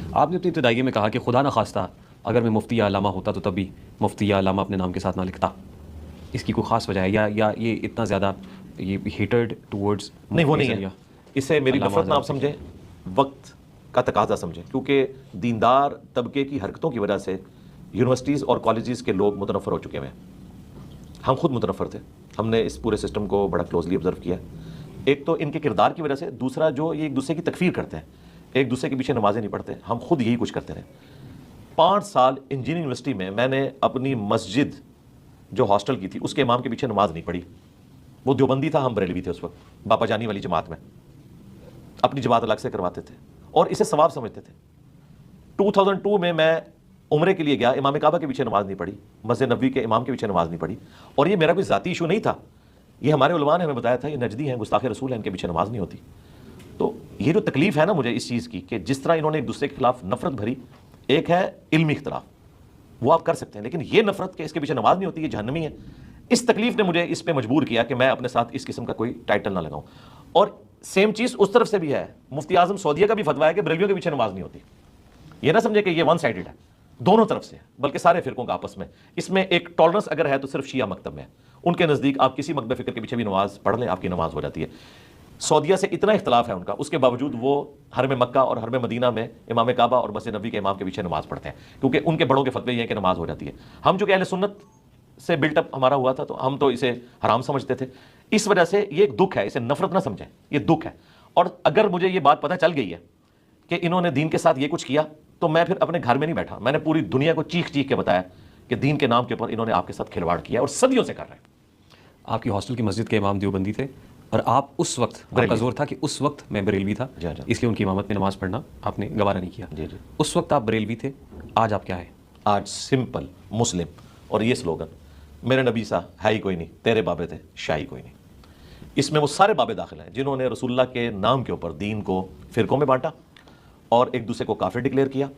आपने अपनी इब्तिदाइये में कहा कि खुदा न खास्ता अगर मैं मुफ्ती या अल्लामा होता तो तब भी मुफ्ती या अल्लामा अपने नाम के साथ ना लिखता। इसकी कोई ख़ास वजह है या ये इतना ज़्यादा ये हेटेड टूवर्ड्स? नहीं, वो नहीं है। इसे मेरी नफरत ना आप समझें, वक्त का तकाजा समझें, क्योंकि दीनदार तबके की हरकतों की वजह से यूनिवर्सिटीज़ और कॉलेजेस के लोग मुतनफ़र हो चुके हैं। हम खुद मुतनफ़र थे, हमने इस पूरे सिस्टम को बड़ा क्लोजली ऑब्जर्व किया। एक तो इनके किरदार की वजह से, दूसरा जो ये एक दूसरे की तकफीर करते हैं, एक दूसरे के पीछे नमाजें नहीं पढ़ते। हम खुद यही कुछ करते रहे। 5 साल इंजीनियरिंग यूनिवर्सिटी में मैंने अपनी मस्जिद जो हॉस्टल की थी उसके इमाम के पीछे नमाज नहीं पढ़ी। वो देवबंदी था, हम बरेलवी थे उस वक्त, बापा जानी वाली जमात में, अपनी जमात अलग से करवाते थे और इसे सवाब समझते थे। 2002 में मैं उम्रे के लिए गया, इमाम काबा के पीछे नमाज नहीं पढ़ी, मस्जिद नबवी के इमाम के पीछे नमाज नहीं पढ़ी। और ये मेरा कोई ज़ाती इशू नहीं था, ये हमारे उलमा ने हमें बताया था, ये नजदी हैं, गुस्ताखे रसूल हैं, इनके पीछे नमाज नहीं होती। तो ये जो तकलीफ है ना मुझे इस चीज़ की कि जिस तरह इन्होंने एक दूसरे के खिलाफ नफरत भरी, एक है इल्मी इख्तिलाफ, वो आप कर सकते हैं, लेकिन ये नफरत के इसके पीछे नमाज नहीं होती, ये जहन्नमी है। इस तकलीफ ने मुझे इस पे मजबूर किया कि मैं अपने साथ इस किस्म का कोई टाइटल ना लगाऊं। और सेम चीज़ उस तरफ से भी है, मुफ्ती आजम सऊदिया का भी फतवा है कि बरेलवियों के पीछे नमाज नहीं होती। ये ना समझे कि ये वन साइडेड है, दोनों तरफ से, बल्कि सारे फिरकों का आपस में। इसमें एक टॉलरेंस अगर है तो सिर्फ शिया मकतब में है। उनके नज़दीक आप किसी मकतब फिक्र के पीछे भी नमाज पढ़ लें, आपकी नमाज हो जाती है। सऊदिया से इतना इख्तलाफ है उनका, उसके बावजूद वो हरम मक्का और हरम मदीना में इमाम काबा और मस्जिद नबी के इमाम के पीछे नमाज पढ़ते हैं, क्योंकि उनके बड़ों के फतवे ये हैं कि नमाज हो जाती है। हम जो कि अहले सुन्नत से बिल्टअप हमारा हुआ था, तो हम तो इसे हराम समझते थे। इस वजह से ये एक दुख है, इसे नफरत ना समझें, ये दुख है। और अगर मुझे ये बात पता चल गई है कि इन्होंने दीन के साथ ये कुछ किया, तो मैं फिर अपने घर में नहीं बैठा, मैंने पूरी दुनिया को चीख चीख के बताया कि दीन के नाम के ऊपर इन्होंने आपके साथ खिलवाड़ किया और सदियों से कर रहे हैं। आपकी हॉस्टल की मस्जिद के इमाम देवबंदी थे और आप उस वक्त, आपका जोर था कि उस वक्त मैं बरेलवी था, इसलिए उनकी इमामत में नमाज पढ़ना आपने गवारा नहीं किया। जी जी, उस वक्त आप बरेलवी थे, आज आप क्या है? आज सिंपल मुस्लिम। और ये स्लोगन, मेरे नबी सा है ही कोई नहीं, तेरे बाबे थे शाही कोई नहीं। इसमें वो सारे बाबे दाखिल हैं जिन्होंने रसूलुल्लाह के नाम के ऊपर दीन को फिरकों में बांटा और एक दूसरे को काफिर डिक्लेयर किया।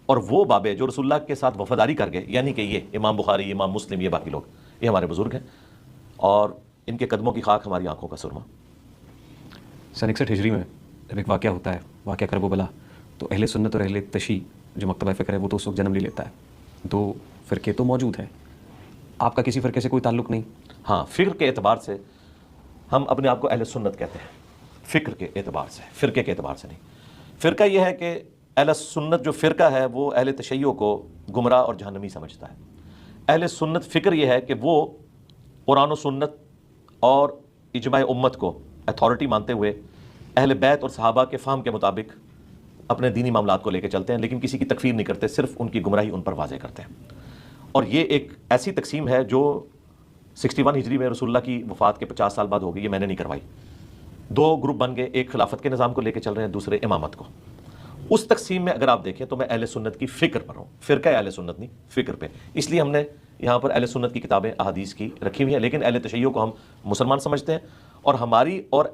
और वो बाबे जो रसूलुल्लाह के साथ वफादारी कर गए, यानी कि ये इमाम बुखारी, इमाम मुस्लिम, ये बाकी लोग, ये हमारे बुजुर्ग हैं और इनके कदमों की खाक हमारी आंखों का सुरमा। सन 61 हिजरी में जब एक वाक़या होता है, वाक़या करबला, तो अहले सुन्नत और अहले तशी जो मकतबा फ़िक्र है वो तो उस वक्त जन्म ले लेता है। दो फ़िरके तो मौजूद हैं, आपका किसी फ़िरके से कोई ताल्लुक़ नहीं? हाँ, फ़िक्र के एतबार से हम अपने आप को अहले सुन्नत कहते हैं, फ़िक्र के एतबार से, फ़िरके के एतबार से नहीं। फ़िरका यह है कि अहले सुन्नत जो फ़िरका है वो अहले तशय्युअ को गुमराह और जहन्नमी समझता है। अहले सुन्नत फ़िक्र यह है कि वो कुरान और सुन्नत और इजमाए उम्मत को अथॉरिटी मानते हुए अहले बैत और सहाबा के फ़हम के मुताबिक अपने दीनी मामलात को लेकर चलते हैं, लेकिन किसी की तकफीर नहीं करते, सिर्फ उनकी गुमराही उन पर वाज़ेह करते हैं। और ये एक ऐसी तकसीम है जो 61 हिजरी में रसूलुल्लाह की वफ़ात के 50 साल बाद हो गई, ये मैंने नहीं करवाई। 2 ग्रुप बन गए, एक खिलाफत के निज़ाम को लेकर चल रहे हैं, दूसरे इमामत को। उस तकसीम में अगर आप देखें तो मैं अहले सुन्नत की फ़िक्र पर हूँ, फ़िरका अहले सुन्नत नहीं, फ़िक्र पे। इसलिए हमने यहाँ पर अहले सुन्नत की किताबें अहादीस की रखी हुई हैं, लेकिन अहले तशय्युअ को हम मुसलमान समझते हैं। और हमारी और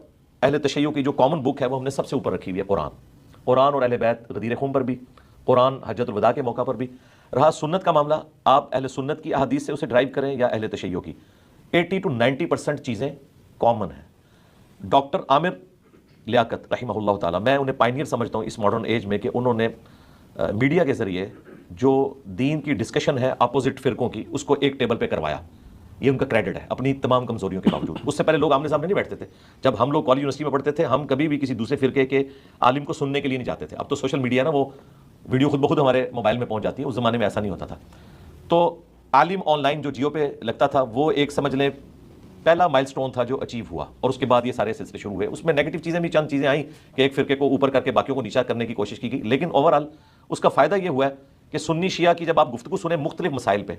अहले तशय्युअ की जो कॉमन बुक है वो हमने सबसे ऊपर रखी हुई है, कुरान। कुरान और अहले बैत गदीर ख़ुम पर भी, कुरान हज्जतुल वदा के मौका पर भी। रहा सुन्नत का मामला, आप अहले सुन्नत की अहादीस से उसे ड्राइव करें या अहले तशय्युअ की, 80 to 90% चीज़ें कॉमन हैं। डॉक्टर आमिर लियाकत रहिमहुल्लाह ताला, मैं उन्हें पायनियर समझता हूँ इस मॉडर्न एज में कि उन्होंने मीडिया के ज़रिए जो दीन की डिस्कशन है अपोजिट फ़िरकों की, उसको एक टेबल पे करवाया। ये उनका क्रेडिट है, अपनी तमाम कमज़ोरियों के बावजूद। उससे पहले लोग आमने सामने नहीं बैठते थे। जब हम लोग कॉलेज यूनिवर्सिटी में पढ़ते थे, हम कभी भी किसी दूसरे फ़िरके के आलिम को सुनने के लिए नहीं जाते थे। अब तो सोशल मीडिया ना, वो वीडियो खुद ब खुद हमारे मोबाइल में पहुँच जाती है, उस ज़माने में ऐसा नहीं होता था। तो आलिम ऑनलाइन जो जियो पे लगता था, वो एक समझ लें पहला माइलस्टोन था जो अचीव हुआ। और उसके बाद ये सारे सिलसिले शुरू हुए। उसमें नेगेटिव चीज़ें भी चंद चीज़ें आई कि एक फ़िरके को ऊपर करके बाकियों को नीचा करने की कोशिश की गई, लेकिन ओवरऑल उसका फ़ायदा ये हुआ है कि सुन्नी शिया की जब आप गुफ्तगू सुने मुख्तलिफ मसाइल पे,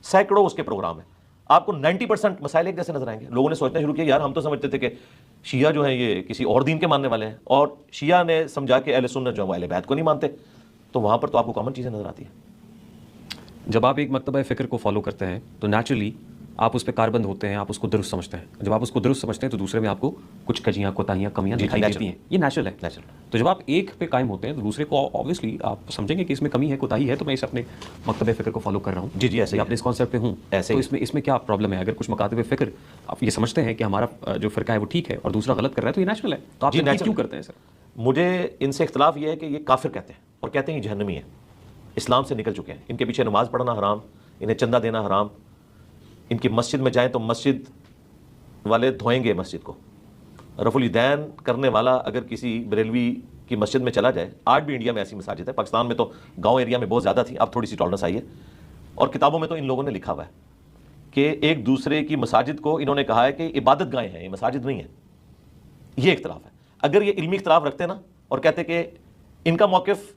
सैकड़ों उसके प्रोग्राम है, आपको 90% मसाइल एक जैसे नजर आएंगे। लोगों ने सोचना शुरू किया, यार हम तो समझते थे कि शिया जो है ये किसी और दीन के मानने वाले हैं, और शिया ने समझा कि अहले सुन्नत जो है वो अहले बैत को नहीं मानते। तो वहाँ पर तो आपको कॉमन चीज़ें नजर आती हैं। जब आप एक मकतबा फ़िक्र को फॉलो करते हैं तो नेचुरली आप उस पर कारबंद होते हैं, आप उसको दुरुस्त समझते हैं। जब आप उसको दुरुस्त समझते हैं तो दूसरे में आपको कुछ कजियाँ, कोताहियाँ, कमियाँ दिखाई देती हैं। ये नेचुरल है, नेचुरल। तो जब आप एक पे कायम होते हैं तो दूसरे को ऑब्वियसली आप समझेंगे कि इसमें कमी है, कोताही है, तो मैं इस अपने मकतबे फ़िक्र को फॉलो कर रहा हूँ। जी जी, ऐसे ही अपने इस कॉन्सेप्ट पे हूँ, ऐसे तो इसमें क्या प्रॉब्लम है? अगर कुछ मकातबे फ़िक्र आप ये समझते हैं कि हमारा जो फ़िरका है वो ठीक है और दूसरा गलत कर रहा है, तो ये नेचुरल है। तो आप ये क्यों करते हैं सर? मुझे इनसे इख्तलाफ ये है कि ये काफिर कहते हैं और कहते हैं ये जहन्नमी है, इस्लाम से निकल चुके हैं, इनके पीछे नमाज पढ़ना हराम, इन्हें चंदा देना हराम, इनकी मस्जिद में जाएं तो मस्जिद वाले धोएंगे मस्जिद को। रफुल यदैन करने वाला अगर किसी बरेलवी की मस्जिद में चला जाए, आज भी इंडिया में ऐसी मसाजिद है, पाकिस्तान में तो गांव एरिया में बहुत ज़्यादा थी, अब थोड़ी सी टॉलरेंस आई है, और किताबों में तो इन लोगों ने लिखा हुआ है कि एक दूसरे की मसाजिद को इन्होंने कहा है कि इबादत गाहें हैं, ये मसाजिद नहीं है। ये इख्तलाफ है। अगर ये इल्मी इख्तलाफ रखते ना और कहते कि इनका मौक़िफ़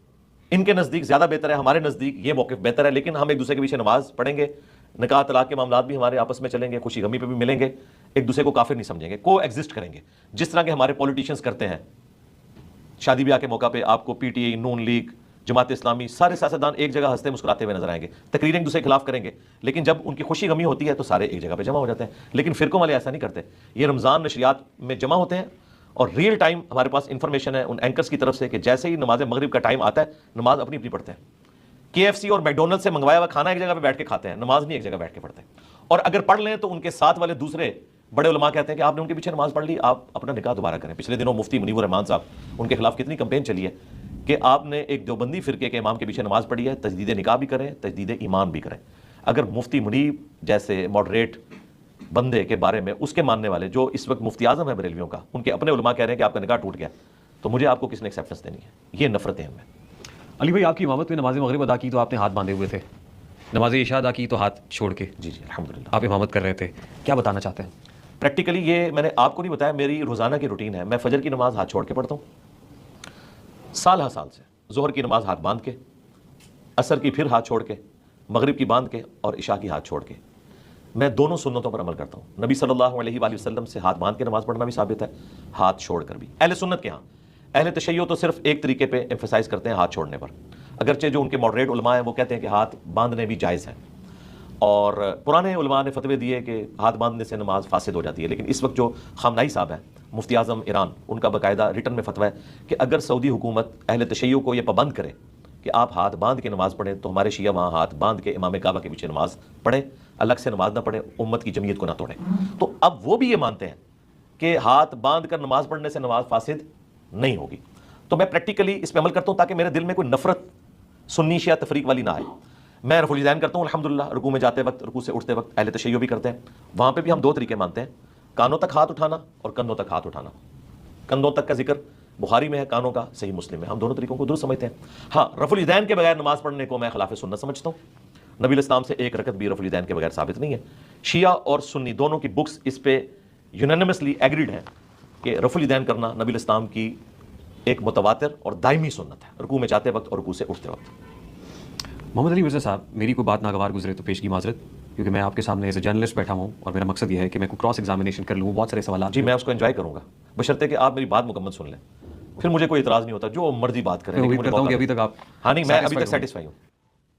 इनके नज़दीक ज़्यादा बेहतर है, हमारे नज़दीक ये मौक़िफ़ बेहतर है, लेकिन हम एक दूसरे के पीछे नमाज पढ़ेंगे, निकाह तलाक के मामलात भी हमारे आपस में चलेंगे, खुशी गमी पे भी मिलेंगे, एक दूसरे को काफिर नहीं समझेंगे, को एग्जिस्ट करेंगे, जिस तरह के हमारे पॉलिटिशियंस करते हैं। शादी ब्याह के मौका पे आपको पीटीआई, नून लीग, जमात इस्लामी, सारे सियासतदान एक जगह हंसते मुस्कुराते हुए नजर आएंगे, तकरीरें एक दूसरे के खिलाफ करेंगे, लेकिन जब उनकी खुशी गमी होती है तो सारे एक जगह पे जमा हो जाते हैं। लेकिन फिरकों वाले ऐसा नहीं करते, ये रमज़ान नशरियात में जमा होते हैं और रियल टाइम हमारे पास इंफॉर्मेशन है उन एंकर्स की तरफ से कि जैसे ही नमाज मगरिब का टाइम आता है, नमाज अपनी अपनी पढ़ते हैं। KFC और मैकडोनल्ड से मंगवाया हुआ खाना एक जगह पे बैठ के खाते हैं, नमाज नहीं एक जगह बैठ के पढ़ते हैं। और अगर पढ़ लें तो उनके साथ वाले दूसरे बड़े उलमा कहते हैं कि आपने उनके पीछे नमाज पढ़ ली, आप अपना निकाह दोबारा करें। पिछले दिनों मुफ्ती मुनीवर रहमान साहब, उनके खिलाफ कितनी कंपेन चली है कि आपने एक देवबंदी फिरके के इमाम के पीछे नमाज पढ़ी है, तजदीद निकाह भी करें, तजदीद ईमान भी करें। अगर मुफ्ती मुनीब जैसे मॉडरेट बंदे के बारे में उसके मानने वाले जो इस वक्त मुफ्ती आजम है बरेलवियों का, उनके अपने उलमा कह रहे हैं कि आपका निकाह टूट गया, तो मुझे आपको किसने एक्सेप्टेंस देनी है? ये नफरतें हमें। अली भाई, आपकी इमामत में नमाज मगरिब अदा की तो आपने हाथ बांधे हुए थे, नमाज इशा अदा की तो हाथ छोड़ के। जी अल्हम्दुलिल्लाह। आप इमामत कर रहे थे, क्या बताना चाहते हैं? प्रैक्टिकली ये मैंने आपको नहीं बताया, मेरी रोज़ाना की रूटीन है। मैं फजर की नमाज हाथ छोड़ के पढ़ता हूँ, साल से। जोहर की नमाज हाथ बांध के, असर की फिर हाथ छोड़ के, मगरिब की बांध के और इशा की हाथ छोड़ के। मैं दोनों सुन्नतों पर अमल करता हूँ। नबी सल्लल्लाहु अलैहि वसल्लम से हाथ बांध के नमाज पढ़ना भी साबित है, हाथ छोड़ कर भी। अहले सुन्नत के यहाँ, अहले तशय्यो तो सिर्फ एक तरीके पे एम्फेसाइज करते हैं हाथ छोड़ने पर, अगरचे जो उनके मॉडरेट उलमा हैं वो कहते हैं कि हाथ बांधने भी जायज़ है, और पुराने उलमा ने फतवे दिए कि हाथ बांधने से नमाज फासिद हो जाती है। लेकिन इस वक्त जो खामनाई साहब हैं, मुफ्ती आज़म ईरान, उनका बाकायदा रिटर्न में फतवा है कि अगर सऊदी हुकूमत अहले तशय्यो को यह पाबंद करे कि आप हाथ बांध के नमाज पढ़ें, तो हमारे शिया वहाँ हाथ बांध के इमाम काबा के पीछे नमाज पढ़ें, अलग से नमाज ना पढ़ें, उम्मत की जमीयत को ना तोड़ें। तो अब वो भी ये मानते हैं कि हाथ बांध कर नमाज पढ़ने से नमाज फासिद नहीं होगी। तो मैं प्रैक्टिकली इस पर अमल करता हूँ ताकि मेरे दिल में कोई नफरत, सुन्नी शिया तफरीक वाली ना आए। मैं रफुल यदैन करता हूँ अल्हम्दुलिल्लाह, रुकू में जाते वक्त, रुकू से उठते वक्त। अहले तशय्यो भी करते हैं, वहाँ पे भी हम दो तरीके मानते हैं, कानों तक हाथ उठाना और कंधों तक हाथ उठाना। कंधों तक का जिक्र बुखारी में है, कानों का सही मुस्लिम में। हम दोनों तरीकों को दुरुस्त समझते हैं। हाँ, रफुल यदैन के बगैर नमाज पढ़ने को मैं खिलाफ सुन्नत समझता हूँ। नबी इस्लाम से एक रकत भी रफुल यदैन के बगैर साबित नहीं है। शिया और सुन्नी दोनों की बुक्स इस पे यूनानिमसली एग्रीड है कि रफुल यदैन करना नबी इस्लाम की एक मुतवातिर और दायमी सुन्नत है, रुकू में जाते वक्त और रुकू से उठते वक्त। मोहम्मद अली मिर्ज़ा साहब, मेरी कोई बात नागवार गुजरे तो पेश की माजरत, क्योंकि मैं आपके सामने एज ए जर्नलिस्ट बैठा हूँ और मेरा मकसद यह है कि मैं कोई क्रॉस एग्जामिनेशन कर लूँ, बहुत सारे सवाल। जी, मैं उसको एंजॉय करूँगा, बशर्ते कि आप मेरी बात मुकम्मल सुन लें, फिर मुझे कोई इतराज़ नहीं होता, जो मर्जी बात करें। उम्मीद करता हूँ कि अभी तक आप। हाँ नहीं, मैं अभी तक सेटिस्फाई हूँ।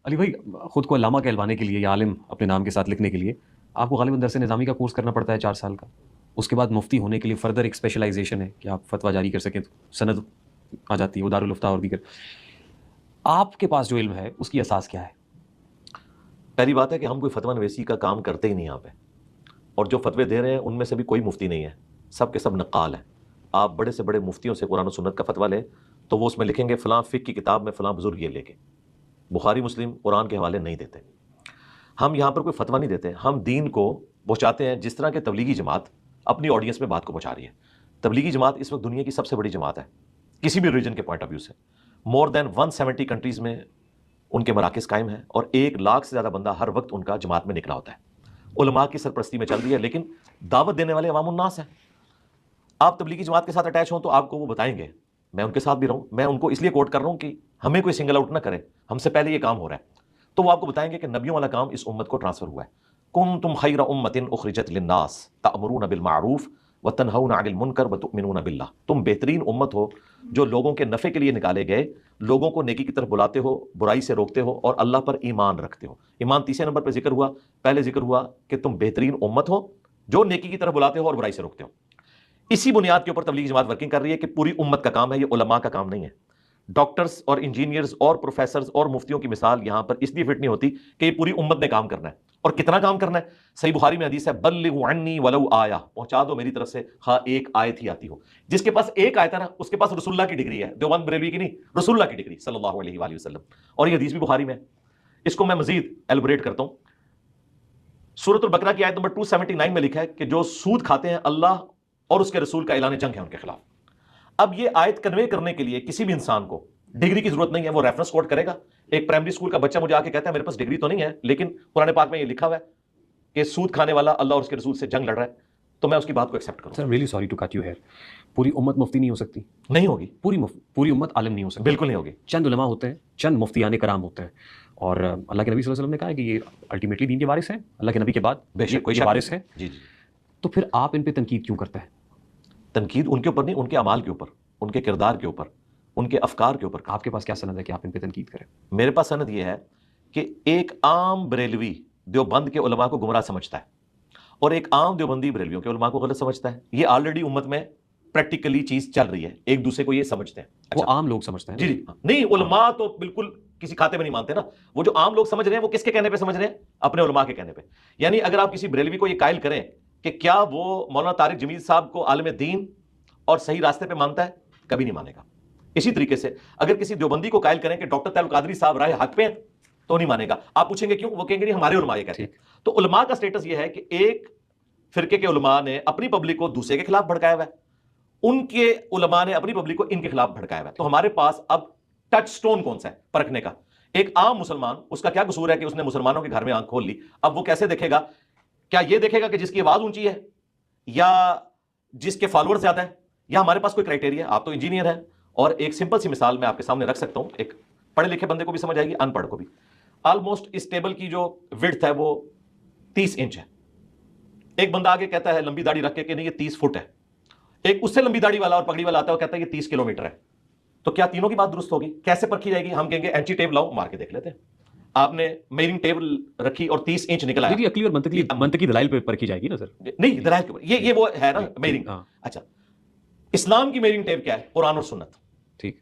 अली भाई, खुद को अल्लामा कहलवाने के लिए या आलिम अपने नाम के साथ लिखने के लिए आपको गालिबन दरस निज़ामी का कोर्स करना पड़ता है 4 साल का। उसके बाद मुफ्ती होने के लिए फर्दर एक स्पेशलाइजेशन है कि आप फतवा जारी कर सकें, तो सनद आ जाती है, दारुल इफ्ता और दीगर। आपके पास जो इल्म है उसकी असास क्या है? पहली बात है कि हम कोई फतवा नवीसी का काम करते ही नहीं यहाँ पे, और जो फतवे दे रहे हैं उनमें से भी कोई मुफ्ती नहीं है, सब के सब नक़ाल हैं। आप बड़े से बड़े मुफ्तियों से कुरान और सुन्नत का फतवा लें तो वो उसमें लिखेंगे फ़लाँ फ़िक़्ह की किताब में फ़लाँ बुज़ुर्ग ये लेके, बुखारी मुस्लिम कुरान के हवाले नहीं देते। हम यहाँ पर कोई फतवा नहीं देते, हम दीन को पहुँचाते हैं जिस तरह के तबलीगी जमात अपनी ऑडियंस में बात को पहुँचा रही है। तबलीगी जमात इस वक्त दुनिया की सबसे बड़ी जमात है किसी भी रीजन के पॉइंट ऑफ व्यू से। मोर देन 170 कंट्रीज़ में उनके मराकज़ कायम हैं और 1 लाख से ज़्यादा बंदा हर वक्त उनका जमात में निकला होता है। उलमा की सरपरस्ती में चल रही है, लेकिन दावत देने वाले अवाम उन्नास हैं। आप तबलीगी जमात के साथ अटैच हों तो आपको वो बताएंगे, मैं उनके साथ भी रहूं, मैं उनको इसलिए कोट कर रहा हूं कि हमें कोई सिंगल आउट ना करे, हमसे पहले ये काम हो रहा है, तो वो आपको बताएंगे कि नबियों वाला काम इस उम्मत को ट्रांसफर हुआ है। कुंतुम खैरा उम्मतिन उखरिजत लिन्नास तअमुरूना बिल मारूफ व तनहौना अनिल मुनकर व तुमिनूना बिल्लाह। तुम बेहतरीन उम्मत हो जो लोगों के नफ़े के लिए निकाले गए, लोगों को नेकी की तरफ बुलाते हो, बुराई से रोकते हो और अल्लाह पर ईमान रखते हो। ईमान तीसरे नंबर पर जिक्र हुआ, पहले जिक्र हुआ कि तुम बेहतरीन उम्मत हो जो नेकी की तरफ बुलाते हो और बुराई से रोकते हो। इसी बुनियाद के ऊपर तबलीगी जमात वर्किंग कर रही है कि पूरी उम्मत का काम है, ये उलमा का काम नहीं है। डॉक्टर्स और इंजीनियर्स और प्रोफेसर्स और मुफ्तियों की मिसाल यहां पर इसलिए फिट नहीं होती कि ये पूरी उम्मत ने काम करना है। और कितना काम करना है? सही बुखारी में हदीस है, बल्लिगु अन्नी वलौ आया, पहुंचा दो मेरी तरफ से, हाँ एक आयत ही आती हो। जिसके पास एक आयत है ना, उसके पास रसूलुल्लाह की डिग्री है, देवबंद बरेलवी की नहीं, रसूलुल्लाह की डिग्री सल्लल्लाहु अलैहि वसल्लम। और ये हदीस भी बुखारी में है। इसको मैं मजीद एलबोरेट करता हूं। सूरत अल-बकरा की आयत नंबर 279 में लिखा है कि जो सूद खाते हैं, अल्लाह और उसके रसूल का ऐलान जंग है उनके खिलाफ। अब ये आयत कन्वे करने के लिए किसी भी इंसान को डिग्री की जरूरत नहीं है, वो रेफरेंस कोट करेगा। एक प्राइमरी स्कूल का बच्चा मुझे आके कहता है मेरे पास डिग्री तो नहीं है, लेकिन कुरान पाक में ये लिखा हुआ है कि सूद खाने वाला अल्लाह और उसके रसूल से जंग लड़ रहा है, तो मैं उसकी बात को एक्सेप्ट करूं। Sir really sorry to cut you here, पूरी उम्मत मुफ्ती नहीं हो सकती, नहीं होगी, पूरी उम्मत आलिम नहीं हो सकती, बिल्कुल नहीं होगी। चंद उलमा होते हैं, चंद मुफ्तियान कराम होते हैं। और अल्लाह के नबी सल्लल्लाहु अलैहि वसल्लम ने कहा है कि ये अल्टीमेटली दीन के वारिस हैं, अल्लाह के नबी के बाद बेशक कोई ये वारिस है। जी जी। तो फिर आप इन पे तनकीद क्यों करते हैं? तनकीद उनके ऊपर नहीं, उनके अमाल के ऊपर, उनके किरदार के ऊपर, उनके अफकार के ऊपर। आपके पास क्या सनद है कि आप इन पे तनकीद करें? मेरे पास सनद यह है कि एक आम बरेलवी देवबंद के उलमा को गुमराह समझता है और एक आम देवबंदी बरेलवियों के उलमा को गलत समझता है। ये ऑलरेडी उम्मत में प्रैक्टिकली चीज चल रही है, एक दूसरे को ये समझते हैं। वो आम लोग समझते हैं जी जी, नहीं उलमा तो बिल्कुल किसी खाते में नहीं मानते ना। वो जो आम लोग समझ रहे हैं वो किसके कहने पे समझ रहे हैं? अपने उलमा के कहने पे। यानी अगर आप किसी बरेलवी को ये कायल करें कि क्या वो मौलाना तारिक जमील साहब को आलिम दीन और सही रास्ते पे मानता है, कभी नहीं मानेगा। इसी तरीके से अगर किसी देवबंदी को कायल करें कि डॉक्टर तैयब कादरी साहब राह हक पे हैं, तो नहीं मानेगा। आप पूछेंगे क्यों? वो कहेंगे नहीं हमारे उलमा ये कहते हैं। तो उलमा का स्टेटस ये है कि एक फिरके के उलमा ने अपनी पब्लिक को दूसरे के खिलाफ भड़काया हुआ है, उनके उलमा ने अपनी पब्लिक को इनके खिलाफ भड़काया हुआ है। तो हमारे पास अब टच स्टोन कौन सा है परखने का? एक आम मुसलमान, उसका क्या कसूर है कि उसने मुसलमानों के घर में आंख खोल ली? अब वो कैसे देखेगा? क्या ये देखेगा कि जिसकी आवाज ऊंची है या जिसके फॉलोअर्स ज्यादा है, या हमारे पास कोई क्राइटेरिया? आप तो इंजीनियर हैं, और एक सिंपल सी मिसाल मैं आपके सामने रख सकता हूं, एक पढ़े लिखे बंदे को भी समझ आएगी, अनपढ़ को भी। ऑलमोस्ट इस टेबल की जो विड्थ है वो 30 इंच है। एक बंदा आगे कहता है लंबी दाढ़ी रख के कि नहीं ये 30 फुट है, एक उससे लंबी दाढ़ी वाला और पगड़ी वाला आता है, कहता है ये 30 किलोमीटर है। तो क्या तीनों की बात दुरुस्त होगी? कैसे परखी जाएगी? हम कहेंगे एंची टेप लाओ, मार के देख लेते हैं। आपने मेजरिंग टेबल रखी और 30 इंच निकला है, अकली और मंतकी दलाइल पे परखी जाएगी ना सर? नहीं दलाइल के ऊपर, ये वो है ना मेजरिंग। अच्छा, इस्लाम की मेजरिंग टेप क्या है? कुरान और सुन्नत। ठीक,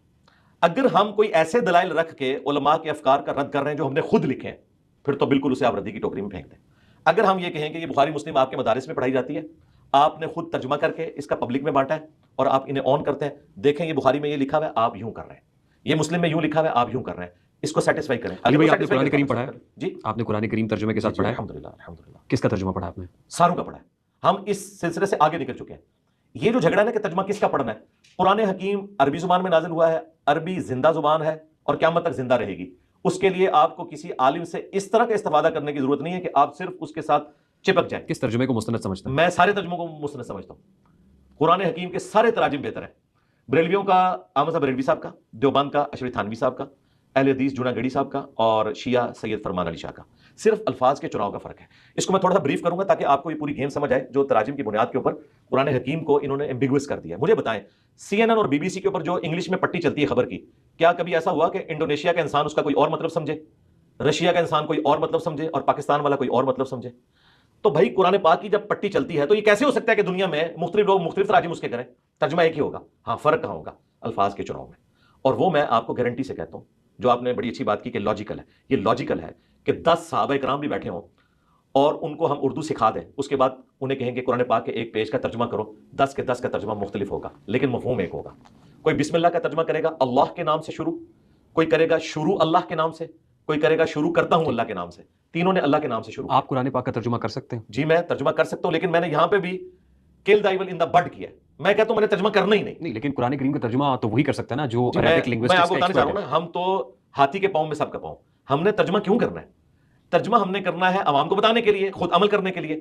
अगर हम कोई ऐसे दलाइल रख के उलमा के अफकार का रद्द कर रहे हैं जो हमने खुद लिखे हैं, फिर तो बिल्कुल उसे आप रद्दी की टोकरी में फेंक दें। अगर हम ये कहें कि ये बुखारी मुस्लिम आपके मदारिस में पढ़ाई जाती है, आपने खुद तर्जुमा करके इसका पब्लिक में बांटा है और आप इन्हें ऑन करते हैं, देखें ये बुखारी में ये लिखा हुआ है, आप यूं कर रहे हैं, ये मुस्लिम में यूं लिखा हुआ है, आप यूं कर रहे हैं, इसको सेटिस्फाई करें। अली भाई आपने कुरान करीम पढ़ा है? जी, आपने कुरान करीम तर्जुमे के साथ पढ़ा है? अल्हम्दुलिल्लाह अल्हम्दुलिल्लाह। किसका तर्जुमा पढ़ा आपने? सारों का पढ़ा है। हम इस सिलसिले से आगे निकल चुके हैं। ये जो झगड़ा है ना कि तर्जुमा किसका पढ़ना है, कुरान हकीम अरबी जुबान में नाजिल हुआ है, अरबी जिंदा जुबान है और क़यामत तक जिंदा रहेगी। उसके लिए आपको किसी आलिम से इस तरह का इस्तिफादा करने की जरूरत नहीं है कि आप सिर्फ उसके साथ चिपक जाए। किस तर्जुमे को मुस्तनद समझते हैं? मैं सारे तर्जुमों को मुस्तनद समझता हूं। कुरान हकीम के सारे तराजिम बेहतर है। बरेलवियों का अहमद साहब बरेलवी साहब का, देवबंद का अशरफ थानवी साहब का, अहले हदीस जुनागढ़ी साहब का और शिया सैयद फरमान अली शाह का। सिर्फ अल्फाज के चुनाव का फर्क है। इसको मैं थोड़ा सा ब्रीफ करूंगा ताकि आपको ये पूरी गेम समझ आए जो तराजिम की बुनियाद के ऊपर कुरान हकीम को इन्होंने एम्बिगुअस कर दिया। मुझे बताएं, CNN और BBC के ऊपर जो इंग्लिश में पट्टी चलती है खबर की, क्या कभी ऐसा हुआ कि इंडोनेशिया का इंसान उसका कोई और मतलब समझे, रशिया का इंसान कोई और मतलब समझे और पाकिस्तान वाला कोई और मतलब समझे? तो भाई कुरान पाक की जब पट्टी चलती है तो ये कैसे हो सकता है कि दुनिया में मुख्तलिफ लोग मुख्तलिफ तराजिम उसके करें? तर्जुमा एक ही होगा। हाँ, फर्क कहाँ होगा? अल्फाज के चुनाव में। और वो मैं आपको गारंटी से कहता हूं, जो आपने बड़ी अच्छी बात की कि लॉजिकल है, ये लॉजिकल है कि 10 सहाबा इकराम भी बैठे हों और उनको हम उर्दू सिखा दें, उसके बाद उन्हें कहेंगे कुरान पाक के एक पेज का तर्जुमा करो, 10 के 10 का तर्जुमा मुख्तलिफ होगा, लेकिन मफहूम एक होगा। कोई बिस्मिल्लाह का तर्जुमा करेगा अल्लाह के नाम से शुरू, कोई करेगा शुरू अल्लाह के नाम से, कोई करेगा शुरू करता हूं अल्लाह के नाम से। तीनों ने अल्लाह के नाम से शुरू। आप कुरान पाक का तर्जुमा कर सकते हैं? जी मैं तर्जुमा कर सकता हूं, लेकिन मैंने यहां पे भी kill the evil in the bud किया। मैं कहता हूं मैंने तर्जुमा करना ही नहीं, लेकिन कुरान करीम का तर्जुमा तो वही कर सकता है ना जो अरबिक लिंग्विस्टिक्स मैं आपको बताना चाह रहा हूं ना, हम तो हाथी के पांव में सबका पांव। हमने तर्जुमा क्यों करना है? तर्जुमा हमने करना है अवाम को बताने के लिए, खुद अमल करने के लिए।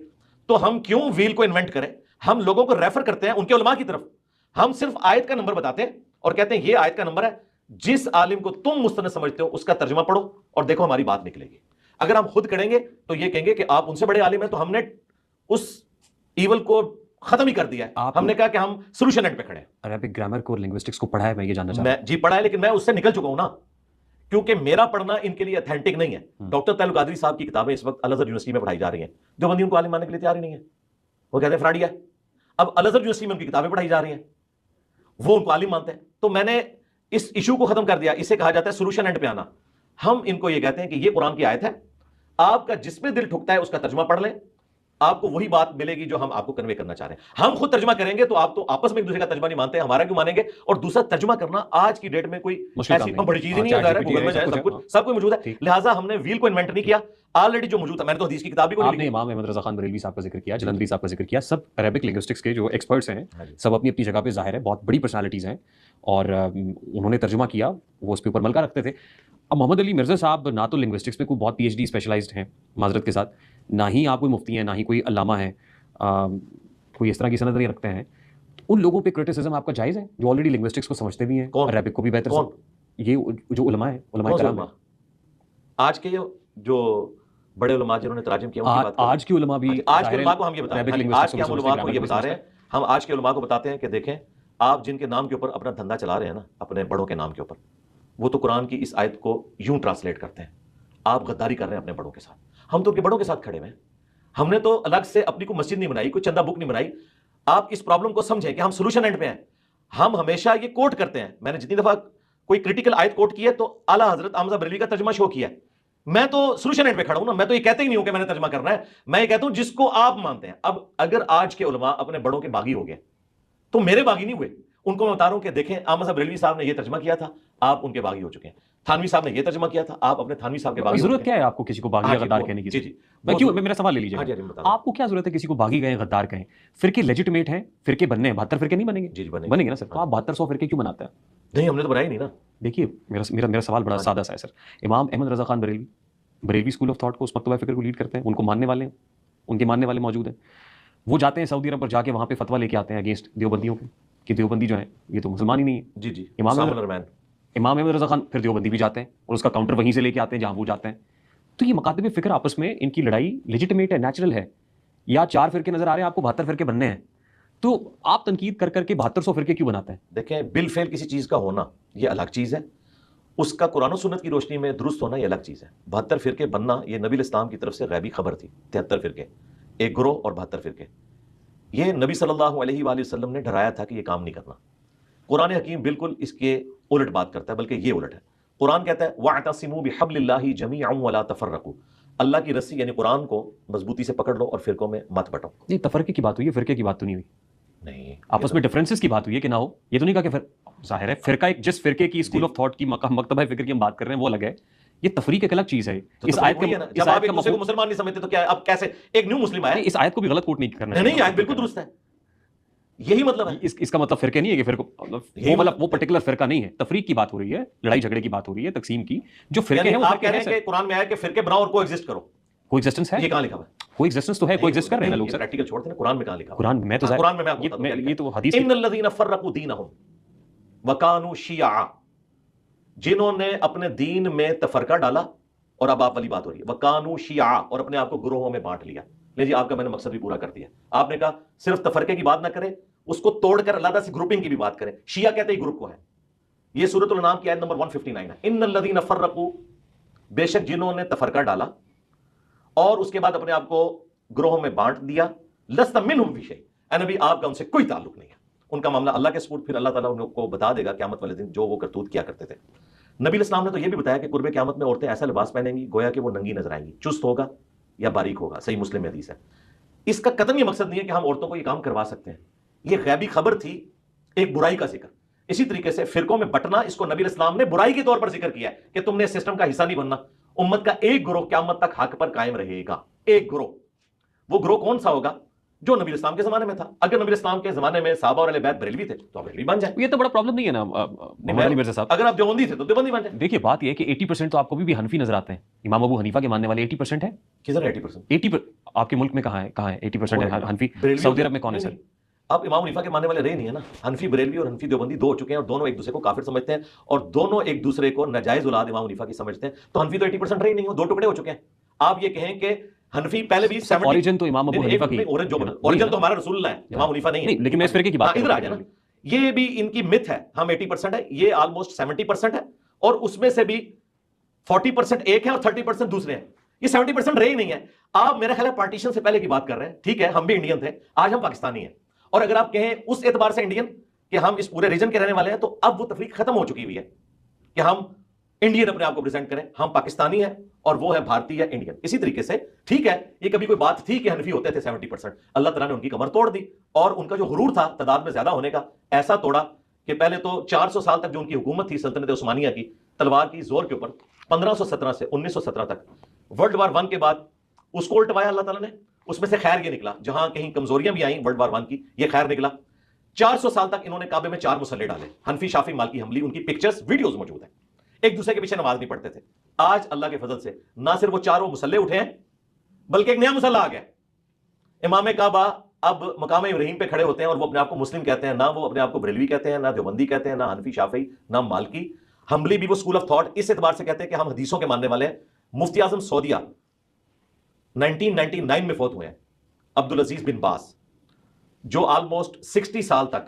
तो हम क्यों व्हील को इन्वेंट करें? हम लोगों को रेफर करते हैं उनके उलमा की तरफ। हम सिर्फ आयत का नंबर बताते हैं और कहते हैं ये आयत का नंबर है, जिस आलिम को तुम मुस्तनद समझते हो उसका तर्जुमा पढ़ो और देखो हमारी बात निकलेगी। अगर हम खुद करेंगे तो ये कहेंगे कि आप उनसे बड़े आलिम हैं, तो हमने उस ईवल को खत्म ही कर दिया है। हमने कहा कि हम सोल्यूशन एंड पे खड़े हैं। अरबिक ग्रामर को, लिंग्विस्टिक्स को पढ़ा है? मैं ये जानना चाहता हूं। जी पढ़ा है, लेकिन मैं उससे निकल चुका हूं ना, क्योंकि मेरा पढ़ना इनके लिए ऑथेंटिक नहीं है। डॉक्टर तैयब कादरी साहब की किताबें इस वक्त अल-अज़हर यूनिवर्सिटी में पढ़ाई जा रही हैं, जो बंदी उनको आलिम मानने के लिए तैयार ही नहीं है। वो कहते हैं फ्राडिया। अब अल-अज़हर यूनिवर्सिटी में उनकी किताबें पढ़ाई जा रही हैं, वो उनको आलिम मानते हैं। तो मैंने इस इशू को खत्म कर दिया। इसे कहा जाता है सोल्यूशन एंड पे आना। हम इनको ये कहते हैं कि ये कुरान की आयत है, आपका जिसमें दिल ठुकता है उसका तर्जुमा पढ़ लें, आपको वही बात मिलेगी जो हम आपको कन्वे करना चाह रहे हैं। हम खुद तर्जुमा करेंगे तो आप तो आपस में एक दूसरे का तर्जुमा नहीं मानते, हमारा क्यों मानेंगे? और दूसरा, तर्जुमा करना आज की डेट में कोई ऐसी बड़ी चीज नहीं है, गूगल में जाए सब कुछ मौजूद है। लिहाजा हमने व्हील को इन्वेंट नहीं किया, ऑलरेडी जो मौजूद है। मैंने तो हदीस की किताब भी आपने इमाम अहमद रजा खान बरेलवी साहब का जिक्र किया, जलंधरी साहब का जिक्र किया, सब अरेबिक लिंग्विस्टिक्स के जो एक्सपर्ट्स हैं, सब अपनी अपनी जगह पे जाहिर है बहुत बड़ी पर्सनालिटीज़ हैं, और उन्होंने तर्जुमा किया, वो उस पर ऊपर मलका रखते थे। अब मोहम्मद अली मिर्ज़ा साहब ना तो लिंग्विस्टिक्स में कोई बहुत PhD स्पेशलाइज्ड हैं माजरत के साथ, ना ही आप कोई मुफ्ती हैं, ना ही कोई अल्लामा है, कोई इस तरह की सनद नहीं रखते हैं। उन लोगों पे क्रिटिसिज्म आपका जायज़ है जो ऑलरेडी लिंग्विस्टिक्स को समझते भी हैं, अरेबिक को भी बेहतर ये जो उलमा है, उलमा कराम है, आज के जो बड़े उलमा जिन्होंने तराजुम किया, आज के उलमा भी, आज के उलमा को हम ये बता रहे हैं, आज के हम उलमा को ये बता रहे हैं, हम आज के उलमा को बताते हैं कि देखें, आप जिनके नाम के ऊपर अपना धंधा चला रहे हैं ना, अपने बड़ों के नाम के ऊपर, वो तो कुरान की इस आयत को यूं ट्रांसलेट करते हैं, आप गद्दारी कर रहे हैं अपने बड़ों के साथ। हम तो उनके बड़ों के साथ खड़े हैं, हमने तो अलग से अपनी कोई मस्जिद नहीं बनाई, कोई चंदा बुक नहीं बनाई। आप इस प्रॉब्लम को समझें कि हम सोल्यूशन एंड पे हैं। हम हमेशा ये कोट करते हैं, मैंने जितनी दफा कोई क्रिटिकल आयत कोट की है तो आला हजरत अहमद बरेलवी का तर्जुमा शो किया है। मैं तो सोल्यूशन एंड पे खड़ा हूं ना, मैं तो ये कहते ही नहीं हूं कि मैंने तर्जुमा करना है, मैं ये कहता हूं जिसको आप मानते हैं। अब अगर आज के उलमा अपने बड़ों के बागी हो गए तो मेरे बागी नहीं हुए, उनको मैं बता रहा हूं कि देखें, अहमद बरेलवी साहब ने यह तर्जुमा किया था, आप उनके बागी हो चुके हैं। थानवी साहब ने यह तर्जुमा किया था, आप अपने थानवी साहब के बागी। जरूरत क्या है आपको किसी को बागी या गद्दार कहने की? जी, क्यों, मेरा सवाल ले लीजिए, आपको क्या जरूरत है किसी को बागी कहें, गद्दार कहें? फिरके लेजिटिमेट हैं, फिरके बनने हैं, 72 फिरके नहीं बनेंगे? जी बनेंगे ना सर, तो आप 7200 फिरके क्यों बनाते हैं? नहीं, हमने तो बनाया ही नहीं ना। देखिए, मेरा सवाल बड़ा सादा सा है sir. Imam Ahmad Raza Khan Barelvi school of thought को, उस मकतबा फिक्र को लीड करते हैं, उनको मानने वाले हैं, उनके मानने वाले मौजूद हैं। वो जाते हैं सऊदी अरब पर, जाके वहाँ पे फतवा लेके आते हैं अगेंस्ट देवबंदियों के, कि देवबंदी जो है ये तो मुसलमान ही नहीं है। जी जी, इमाम अहमद रजा खान फिर देवबंदी भी जाते हैं, और उसका काउंटर वहीं से लेके आते हैं जहाँ वो जाते हैं। तो ये मकातब फिक्र आपस में इनकी लड़ाई लेजिटिमेट है, नेचुरल है, या 4 फिरके नजर आ रहे हैं आपको, 72 फिरके बनने हैं, तो आप तनकीद कर करके 7200 फिरके क्यों बनाते हैं? देखें, बिल फेल किसी चीज का होना ये अलग चीज है, उसका कुरान और सुन्नत की रोशनी में दुरुस्त होना ये अलग चीज है। 72 फिरके बनना ये नबी इस्लाम की तरफ से गैबी खबर थी। 73 फिरके, एक ग्रोह और 72 फिरके, ये नबी सल्लल्लाहु अलैहि वसल्लम ने डराया था कि ये काम नहीं करना। कुरान हकीम बिल्कुल इसके उलट बात करता है, बल्कि ये उलट है। कुरान कहता है वअतसिमू बिहब्लिल्लाहि जमीअन वला तफर्रकू, अल्लाह की रस्सी यानी कुरान को मजबूती से पकड़ लो और फिरकों में मत बंटो। नहीं, तफर्रके की बात हुई है, फिरके की बात तो नहीं हुई। नहीं, आपस में डिफरेंसेस की बात हुई है कि ना हो, ये तो नहीं कहा कि फिर जाहिर है फिरका एक, जिस फिरके की स्कूल ऑफ थॉट की मकतबा फिक्र की हम बात कर रहे हैं वो अलग है, ये तफरीक एक अलग चीज है। तो इस आयत के जब आप एक दूसरे को मुसलमान नहीं समझते तो क्या अब कैसे एक न्यू मुस्लिम आया? इस आयत को भी गलत कोट नहीं करना। नहीं, आयत बिल्कुल दुरुस्त है, यही मतलब है। इसका मतलब फिरके नहीं है कि फिर वो पर्टिकुलर फिरका नहीं है, तफरीक की बात हो रही है, लड़ाई झगड़े की बात हो रही है, तकसीम की। जो फिरके हैं वो आप कह रहे हैं कि कुरान में आया कि फिरके बनाओ और कोएग्जिस्ट करो। कोएग्जिस्टेंस है, ये कहां लिखा हुआ है? कोएग्जिस्टेंस तो है, कोएग्जिस्ट कर रहे हैं लोग सर। प्रैक्टिकल छोड़ते हैं, कुरान में कहां लिखा? कुरान में तो कुरान में मैं आपको बताता हूं, ये तो हदीस, इन्नल लज़ीना फर्रकू दीनहुम व कानू शिया, जिन्होंने अपने दीन में तफरका डाला, और अब आप वाली बात हो रही है, व कानू शिया, और अपने आप को ग्रोहों में बांट लिया। लीजिए, आपका मैंने मकसद भी पूरा कर दिया। आपने कहा सिर्फ तफरके की बात ना करें, उसको तोड़कर अलग से ग्रुपिंग की भी बात करें। शिया कहते हैं ग्रुप को है। ये सूरत अल-नाम की आयत नंबर 159 है। इन्नल लज़ीना फर्रकू, बेशक जिन्होंने तफरका डाला और उसके बाद अपने आप को ग्रोहों में बांट दिया, लस्त मिनहुम फी शै, नबी आपका उनसे कोई ताल्लुक नहीं है, उनका मामला अल्लाह के सुपुर्द। फिर अल्लाह ताला उनको बता देगा क़यामत वाले दिन जो वो करतूत किया करते थे। नबी इस्लाम ने तो ये भी बताया कि कुर्बे क़यामत में औरतें ऐसा लिबास पहनेंगी गोया कि वो नंगी नजर आएंगी, चुस्त होगा या बारीक होगा। सही मुस्लिम में हदीस है। इसका कतई ये मकसद नहीं है कि हम औरतों को ये काम करवा सकते हैं, ये गैबी खबर थी, एक बुराई का जिक्र। इसी तरीके से फिरकों में बंटना, इसको नबी इस्लाम ने बुराई के तौर पर जिक्र किया है कि तुमने सिस्टम का हिस्सा नहीं बनना। उम्मत का एक ग्रोह क़यामत तक हक पर कायम रहेगा, एक ग्रोह। वो ग्रोह कौन सा होगा? जो नबी इस्लाम के जमाने में था। अगर नबी इस्लाम के जमाने में साहबा और अहले बैत बरेलवी थे तो बरेलवी बन जाए, ये तो बड़ा प्रॉब्लम नहीं है ना मोहम्मद अली मिर्ज़ा साहब। अगर आप देवबंदी थे तो देवबंदी बन जाए। देखिए, बात ये है कि 80% तो आपको भी हनफी नजर आते हैं। इमाम अबू हनीफा के मानने वाले 80% है। किधर 80%? 80 आपके मुल्क में कहाँ है 80% है हनफी? सऊदी अरब में कौन है सर? अब इमाम हनीफा के मानने वाले रहे नहीं है ना। हनफी बरेलवी और हनफी देवबंदी दो हो चुके हैं, और दोनों एक दूसरे को काफिर समझते हैं, और दोनों एक दूसरे को नाजायज औलाद इमाम हनीफा की समझते हैं। तो हनफी तो 80% रहे नहीं हो, दो टुकड़े हो चुके हैं। आप ये कहें कि हनफी पहले भी 70, ओरिजिन तो इमाम अबू हनीफा की, ओरिजिन तो हमारा रसूलुल्लाह है, इमाम हनीफा नहीं है। लेकिन मैं इस फिरके की बात इधर आ जाए ना, ये भी इनकी मिथ है। हम 80% है, ये ऑलमोस्ट 70% है, और उसमें से भी 40% एक है और 30% दूसरे हैं। ये 70% रहे ही नहीं है। आप मेरा ख्याल है पार्टीशन से पहले की बात कर रहे हैं। ठीक है, हम भी इंडियन थे, आज हम पाकिस्तानी हैं। और अगर आप कहें उस एतबार से इंडियन, कि हम इस पूरे रीजन के रहने वाले हैं, तो अब वो तफरीक खत्म हो चुकी हुई है कि हम इंडियन अपने आप को प्रेजेंट करें। हम पाकिस्तानी हैं और वो है भारतीय इंडियन। इसी तरीके से ठीक है, ये कभी कोई बात थी कि हनफी होते थे 70%, अल्लाह तआला ने उनकी कमर तोड़ दी और उनका जो हुरूर था तादाद में ज्यादा होने का, ऐसा तोड़ा कि पहले तो 400 साल तक जो उनकी हुकूमत थी सल्तनत उस्मानिया की, तलवार की जोर के ऊपर 1517 से 1917 तक, वर्ल्ड वार 1 के बाद उसको उल्टवाया अल्लाह ताला ने। उसमें से खैर ये निकला, जहां कहीं कमजोरियां भी आई वर्ल्ड वार 1 की, ये खैर निकला। 400 साल तक इन्होंने काबे में 4 मुसल्ले डाले, हनफी, शाफी, मालिकी, हम्बली, उनकी पिक्चर्स वीडियोस मौजूद है। एक दूसरे के पीछे नमाज नहीं पढ़ते थे। आज अल्लाह के फजल से ना सिर्फ वो चारों मुसल्ले उठे हैं, बल्कि एक नया मुसल्ला आ गया। इमाम काबा अब मकाम इब्राहिम पे खड़े होते हैं और वो अपने आप को मुस्लिम कहते हैं, ना वो अपने आप को बरेलवी कहते हैं, ना देवबंदी कहते हैं, ना हनफी, शाफी, ना मालिकी, हम्बली भी वो स्कूल ऑफ थॉट इस एतबार से कहते हैं कि हम हदीसों के मानने वाले हैं। मुफ्ती आजम सऊदिया 1999 में फौत हुए हैं, अब्दुल अजीज बिन बास, जो ऑलमोस्ट 60 साल तक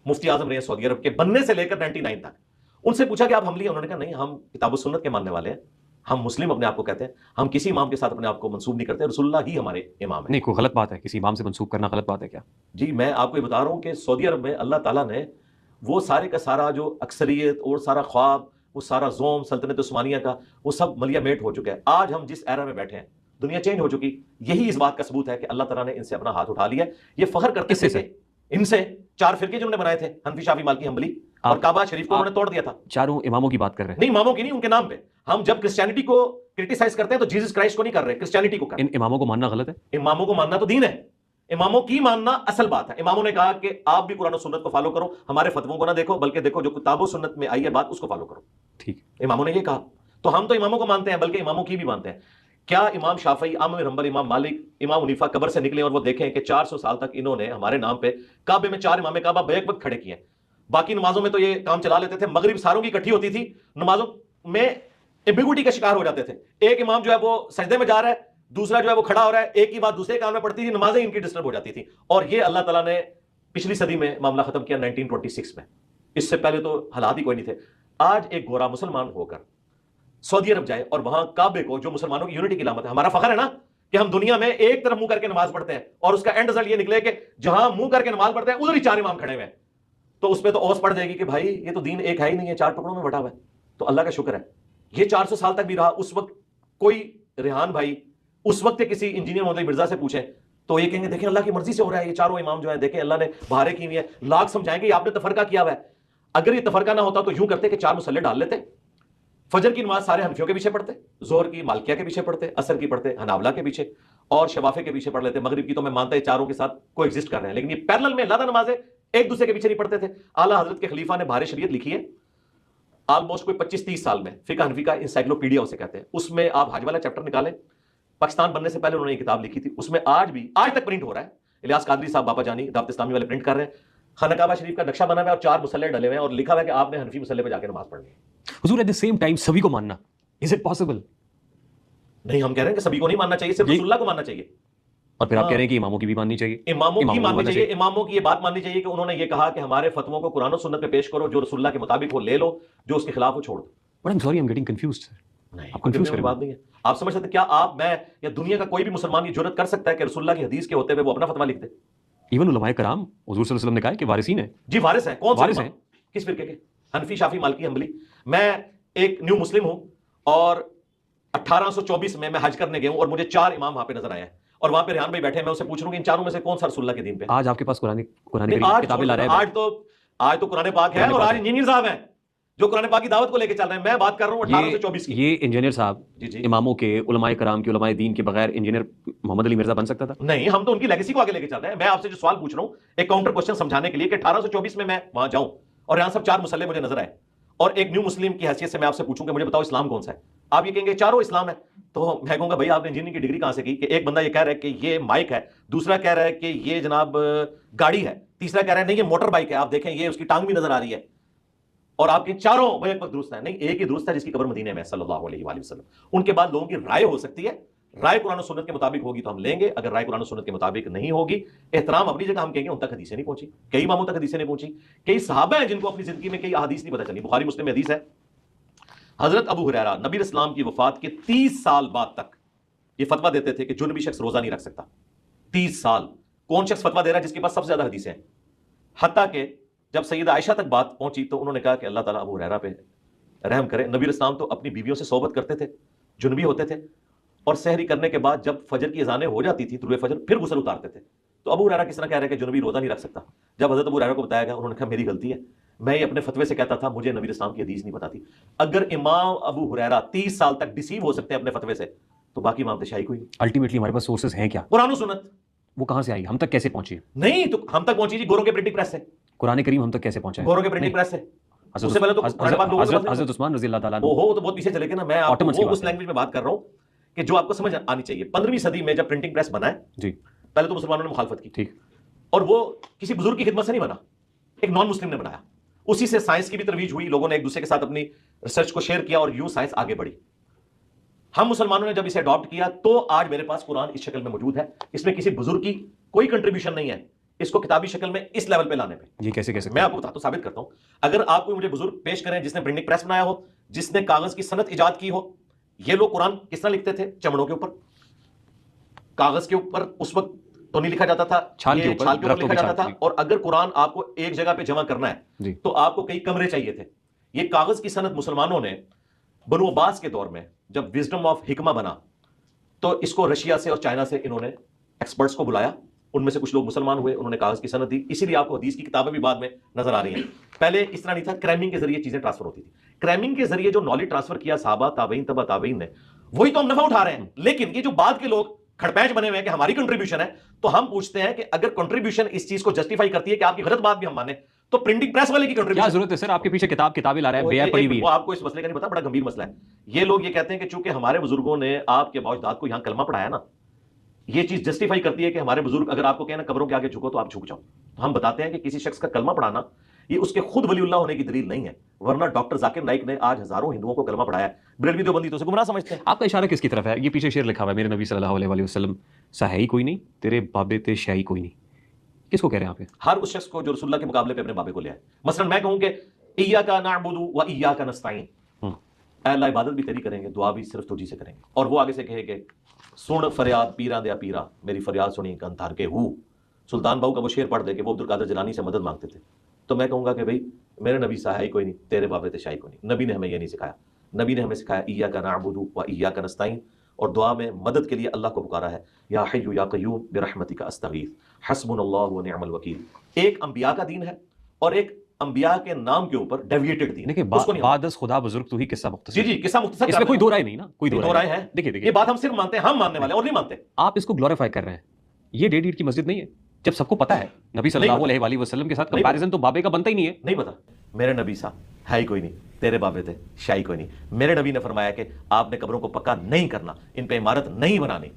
मुफ्ती आजम रहे सऊदी अरब के बनने से लेकर 99 तक। उनसे पूछा कि आप हम्बली हैं? उन्होंने कहा नहीं, हम किताब सुन्नत के मानने वाले हैं, हम मुस्लिम अपने आप को कहते हैं, हम किसी इमाम के साथ अपने आप को मंसूब नहीं करते, रसूलुल्लाह ही हमारे इमाम है। नहीं, कोई गलत बात है किसी इमाम से मंसूब करना? गलत बात है क्या? जी, मैं आपको ये बता रहा हूं कि सऊदी अरब में अल्लाह ताला ने वो सारे का सारा जो अक्सरियत और सारा ख्वाब, वो सारा जोम सल्तनत उस्मानिया का, वो सब मलिया मेट हो चुका है। आज हम जिस एरा में बैठे हैं, दुनिया चेंज हो चुकी। यही इस बात का सबूत है कि अल्लाह ताला ने इनसे अपना हाथ उठा लिया। ये फख्र करते थे कि इनसे 4 फिरके जिन्होंने बनाए थे, हनफी, शाफी, मालिकी, हम्बली, और काबा शरीफ को उन्होंने तोड़ दिया था। चारों इमामों की बात कर रहे हैं? नहीं, इमामों की नहीं, उनके नाम पे। हम जब क्रिश्चियनिटी को क्रिटिसाइज करते हैं तो जीसस क्राइस्ट को नहीं कर रहे, क्रिश्चियनिटी को कर रहे हैं। इन इमामों को मानना गलत है? इमामों को मानना तो दीन है, इमामों की मानना असल बात है। इमामों ने कहा कि आप भी कुरान और सुन्नत को फॉलो करो, हमारे फतवों को ना देखो, बल्कि देखो जो किताब और सुन्नत में आई है बात, उसको फॉलो करो। ठीक, इमामों ने ये कहा। तो हम तो इमामों को मानते हैं, बल्कि इमामों की भी मानते हैं। क्या इमाम शाफी, आम हम्बल, इमाम मालिक, इमाम हनीफा कब्र से निकले और वो देखें कि 400 साल तक इन्होंने हमारे नाम पे काबे में 4 इमाम काबा बैक वक्त खड़े किए? बाकी नमाजों में तो ये काम चला लेते थे, मगरिब सारों की इकट्ठी होती थी, नमाजों में एम्बिगुइटी का शिकार हो जाते थे। एक इमाम जो है वो सजदे में जा रहा है, दूसरा जो है वो खड़ा हो रहा है, एक ही बात दूसरे कान में पड़ती थी, नमाजें इनकी डिस्टर्ब हो जाती थी। और ये अल्लाह ताला ने पिछली सदी में मामला खत्म किया 1926 में। इससे पहले तो हालात ही कोई नहीं थे। आज एक गोरा मुसलमान होकर सऊदी अरब जाए और वहां काबे को, जो मुसलमानों की यूनिटी की लामत है, हमारा फखर है ना कि हम दुनिया में एक तरफ मुंह करके नमाज पढ़ते हैं, और उसका एंड रिजल्ट ये निकले कि जहां मुंह करके नमाज पढ़ते हैं उधर ही 4 इमाम खड़े हुए हैं, तो उसमें तो ओस पड़ जाएगी कि भाई ये तो दीन एक है ही नहीं है, 4 टुकड़ों में बटा हुआ है। तो अल्लाह का शुक्र है ये 400 साल तक भी रहा। उस वक्त कोई रेहान भाई उस वक्त किसी इंजीनियर मोहम्मद मिर्जा से पूछे तो ये कहेंगे देखिए अल्लाह की मर्जी से हो रहा है, ये चारों इमाम जो है देखें अल्लाह ने बहारें की हुई है। लाख समझाएंगे आपने तफरका किया हुआ है। अगर ये तफरका ना होता तो यूं करते कि 4 मुसल्ले डाल लेते, फजर की नमाज सारे हनफियों के पीछे पढ़ते, जोहर की मालिकिया के पीछे पढ़ते, असर की पढ़ते हनाबला के पीछे, और शवाफे के पीछे पढ़ लेते। मगरिब की तो मैं मानता है चारों के साथ को एग्जिस्ट कर रहे हैं, लेकिन ये पैरेलल में लादा नमाजें एक दूसरे के पीछे नहीं पढ़ते थे। आला हजरत के खलीफा ने बाहर शरीयत लिखी है ऑलमोस्ट कोई 25-30 साल में, फिका हनफी का इंसाइक्लोपीडिया उसे कहते हैं। उसमें आप हज वाला चैप्टर निकालें, पाकिस्तान बनने से पहले उन्होंने ये किताब लिखी थी, उसमें आज तक प्रिंट हो रहा है। इलियास कादरी साहब बाबा जानी दावत इस्लामी वाले प्रिंट कर रहे हैं। खाना काबा शरीफ का नक्शा बना हुआ है और 4 मुसल्ले डले हुए हैं और लिखा हुआ है कि आपने हनफी मुसल्ले पे जाकर नमाज पढ़नी है। हुजूर, एट द सेम टाइम सभी को मानना, इज इट पॉसिबल? नहीं, हम कह रहे हैं कि सभी को नहीं मानना चाहिए, सिर्फ रसूलुल्लाह को मानना चाहिए। और फिर आप कह रहे हैं कि इमामों की भी माननी चाहिए? इमामों की माननी चाहिए। इमामों की ये बात माननी चाहिए कि उन्होंने ये कहा कि हमारे फतवों को कुरान और सुन्नत में पेश करो, जो रसूलुल्लाह के मुताबिक हो ले लो, जो उसके खिलाफ हो छोड़ दो। But I am sorry, I am getting confused sir. नहीं, आप कंफ्यूज कर बात नहीं है। आप समझ सकते क्या आप, मैं या दुनिया का कोई भी मुसलमान ये जुर्रत कर सकता है कि रसूलुल्लाह की हदीस के होते हुए वो अपना फतवा लिख दे? इवन उलमाए कराम, हुजूर सल्लल्लाहु अलैहि वसल्लम ने कहा कि वारिसीन है। जी, वारिस है। कौन वारिस हैं? किस फिरके के? हनफी, शाफी, मालिकी, हम्बली। मैं एक न्यू मुस्लिम हूं और 1824 में मैं हज करने गया हूं और मुझे 4 इमाम वहां पे नजर आए हैं और वहां पे रेहान भाई बैठे हैं। मैं उससे पूछ रहा हूं कि इन चारों में से कौन सा रसूलुल्लाह के दीन पे? आज आपके पास कुरान करीम की किताबें ला रहे हैं। आज तो कुरान पाक है और आज इंजीनियर साहब हैं जो कुरान पाक की दावत को लेकर चल रहे हैं। मैं बात कर रहा हूं 1824 की। ये इंजीनियर साहब इमामों के, उलमाए कराम के, उलमाए दीन के बगैर इंजीनियर मोहम्मद अली मिर्जा बन सकता था? नहीं, हम तो उनकी लेगेसी को आगे लेके चल रहे हैं। मैं आपसे जो सवाल पूछ रहा हूं एक काउंटर क्वेश्चन समझाने के लिए कि 1824 में मैं वहां जाऊं और यहां सब 4 मुसल्ले मुझे नजर आए और एक न्यू मुस्लिम की हैसियत से मैं आपसे पूछूं कि मुझे बताओ इस्लाम कौन सा है? आप ये कहेंगे चारों इस्लाम है। तो मैं कहूंगा भाई आपने इंजीनियरिंग की डिग्री कहां से की? कि एक बंदा ये कह रहा है कि ये माइक है, दूसरा कह रहा है कि ये जनाब गाड़ी है, तीसरा कह रहा है नहीं ये मोटर बाइक है, आप देखें ये उसकी टांग भी नजर आ रही है, और आपके चारों भाई एक वक्त दुरुस्त है। नहीं, एक ही दुरुस्त है जिसकी कब्र मदीने में सल्लल्लाहु अलैहि वसल्लम। उनके बाद लोगों की राय हो सकती है, राय कुरान और सुन्नत के मुताबिक होगी तो हम लेंगे, अगर राय कुरान और सुन्नत के मुताबिक नहीं होगी, एहतराम अपनी जगह हम कहेंगे उन तक हदीसें नहीं पहुंची, कई इमामों तक हदीसें नहीं पहुंची, कई सहाबा हैं जिनको अपनी जिंदगी में कई अहादीस नहीं पता चली। बुखारी मुस्लिम में हदीस है, हजरत अबू हुरैरा नबी इस्लाम की वफात के 30 साल बाद तक ये फतवा देते थे कि जुनबी शख्स रोजा नहीं रख सकता। 30 साल। कौन शख्स फतवा दे रहा है जिसके पास सबसे ज्यादा हदीसें हैं? हत्ता के जब सैयदा आयशा तक बात पहुंची तो उन्होंने कहा कि अल्लाह ताला अबू हुरैरा पे रहम करे। नबी इस्लाम तो अपनी बीवियों से सोबत करते थे, जुनबी होते थे, और सहरी करने के बाद जब फजर की अजानें हो जाती थी, तुलुए फजर, फिर गुस्ल उतारते थे। तो अबू हुरैरा किस तरह कह रहे हैं कि जुनबी रोजा नहीं रख सकता। जब हजरत अबू हुरैरा को बताया गया, उन्होंने कहा मेरी गलती है, मैं ये अपने फतवे से कहता था, मुझे नबी इस्लाम की हदीस नहीं पता थी। अगर इमाम अबू हुरैरा 30 साल तक डिसीव हो सकते हैं अपने फतवे से, तो बाकी इमाम शाही कोई नहीं। अल्टीमेटली हमारे पास सोर्सेज हैं क्या? कुरान और सुन्नत। वो कहां से आई, हम तक कैसे पहुंची? नहीं तो हम तक पहुंची जी गोरों के प्रिंटिंग प्रेस से। कुरान करीम हम तक कैसे पहुंचा है? गोरों के प्रिंटिंग प्रेस से। उससे पहले तो हजरत उस्मान रजी अल्लाह ताला अन्हु, ओहो, तो बहुत पीछे चले गए ना। मैं आपको Ottomans की वो बात उस है। लैंग्वेज में बात कर रहा हूं कि जो आपको समझ आनी चाहिए। 15वीं सदी में जब प्रिंटिंग प्रेस बना है, जी पहले तो मुसलमानों ने मुखालफत की, ठीक, और वो किसी बुजुर्ग की खिदमत से नहीं बना, एक नॉन मुस्लिम ने बनाया। उसी से साइंस की भी तरवीज हुई, लोगों ने एक दूसरे के साथ अपनी रिसर्च को शेयर किया और यूं साइंस आगे बढ़ी। हम मुसलमानों ने जब इसे अडॉप्ट किया तो आज मेरे पास कुरान इस शक्ल में मौजूद है। इसमें किसी बुजुर्ग की कोई कंट्रीब्यूशन नहीं है इसको किताबी शक्ल में इस लेवल पे लाने पे। ये कैसे कैसे मैं आपको बताता हूं, साबित करता हूं। अगर आप कोई मुझे बुजुर्ग पेश करें जिसने प्रिंटिंग प्रेस बनाया हो, जिसने कागज की सनत इजाद की हो। ये लोग कुरान किस तरह लिखते थे? चमड़ों के ऊपर, कागज के ऊपर। उस वक्त तो नहीं लिखा जाता था, छाल के ये ऊपर, छाल के ऊपर दरख्तों लिखा की जाता छाल, था। और अगर कुरान आपको एक जगह पे जमा करना जी। है तो आपको कई कमरे चाहिए थे। ये कागज की सनत मुसलमानों ने बनु अब्बास के दौर में जब विजडम ऑफ हिकमा बना, तो इसको रशिया से और चाइना से इन्होंने एक्सपर्ट्स को बुलाया। उनमें से कुछ लोग मुसलमान हुए, उन्होंने कागज की सनत दी। इसीलिए आपको हदीस की किताबें भी बाद में नजर आ रही हैं। पहले इस तरह नहीं था, क्रैमिंग के जरिए चीजें ट्रांसफर होती थी। क्रैमिंग के जरिए जो नॉलेज ट्रांसफर किया साहबा, ताबईन, तबा ताबईन ने, वही तो हम नफा उठा रहे हैं। लेकिन ये जो बाद के लोग खड़पैंच बने हुए हैं कि हमारी कंट्रीब्यूशन है, तो हम पूछते हैं कि अगर कंट्रीब्यूशन इस चीज को जस्टिफाई करती है कि आपकी गलत बात भी हम माने, तो प्रिंटिंग प्रेस वाले की क्या कंट्रीब्यूशन जरूरत है सर? आपके पीछे किताबें ला रहा है, बेयर पड़ी हुई वो है। आपको इस मसले का नहीं पता, बड़ा गंभीर मसला है। ये लोग ये कहते हैं कि चूंकि हमारे बुजुर्गों ने आपके बाउजदाद को यहां कलमा पढ़ाया ना, ये चीज जस्टिफाई करती है कि हमारे बुजुर्ग, अगर आपको कहना कब्रों के आगे झुको तो आप झुक जाओ। तो हम बताते हैं कि किसी शख्स का कलमा पढ़ाना ये उसके खुद वलीउल्लाह होने की दलील नहीं है। वरना डॉक्टर जाकिर नाइक ने आज हजारों हिंदुओं को कलमा पढ़ाया है। बरेलवी देवबंदी तो उसे गुमराह समझते हैं। आपका इशारा किसकी तरफ है? ये पीछे शेर लिखा हुआ है, मेरे नबी सल्लल्लाहु अलैहि वसल्लम सा है ही कोई नहीं, तेरे बाबे ते शाही कोई नहीं। किसको कह रहे हैं आप? हर उस शख्स को जो रसूलुल्लाह के मुकाबले पे अपने बाबे को ले आए। मसलन मैं कहूं कि इय्याका नअबुदु व इय्याका नस्तईन, अल्लाह इबादत भी तेरी करेंगे, दुआ भी सिर्फ तुझी से करेंगे। और वो आगे से कहे कि सुन फरियाद पीरा दे पीरा, मेरी फरियाद सुनी कंधार के हूँ। सुल्तान बाहू का वो शेर पढ़ दे कि वो अब्दुल कादिर जिलानी से मदद मांगते थे। तो मैं कहूंगा कि भाई मेरे नबी सा है ही कोई नहीं, तेरे बाबे ते शाही कोई नहीं। नबी ने हमें यह नहीं सिखाया। नबी ने हमें सिखाया इय्याका नअबुदु व इय्याका नस्तईन, और दुआ में मदद के लिए अल्लाह को पुकारा है, या हय्यु या क़य्यूम बिरहमतिका अस्तगीथ हस्बुनल्लाहु व निअमल वकील। एक अंबिया का दीन है और एक अंबिया के नाम के ऊपर डेविएटेड दीन। देखिए, उसको नहीं बादस खुदा बुजुर्ग तू ही किस्सा मुख्तसर। जी किस्सा मुख्तसर इसमें कोई दो राय नहीं ना, कोई दो राय है। देखिए ये बात हम सिर्फ मानते हैं, हम मानने वाले और नहीं मानते। आप इसको ग्लोरीफाई कर रहे हैं। ये डेढ़ ईट की मस्जिद नहीं है, जब सबको पता है नबी सल्लल्लाहु अलैहि वसल्लम के साथ कंपैरिजन तो बाबे का बनता ही नहीं है। नहीं पता, मेरे नबी सा है ही कोई नहीं, तेरे बाबे थे शाही कोई नहीं। मेरे नबी ने फरमाया कि आपने कब्रों को पक्का नहीं करना, इन पे इमारत नहीं बनानी।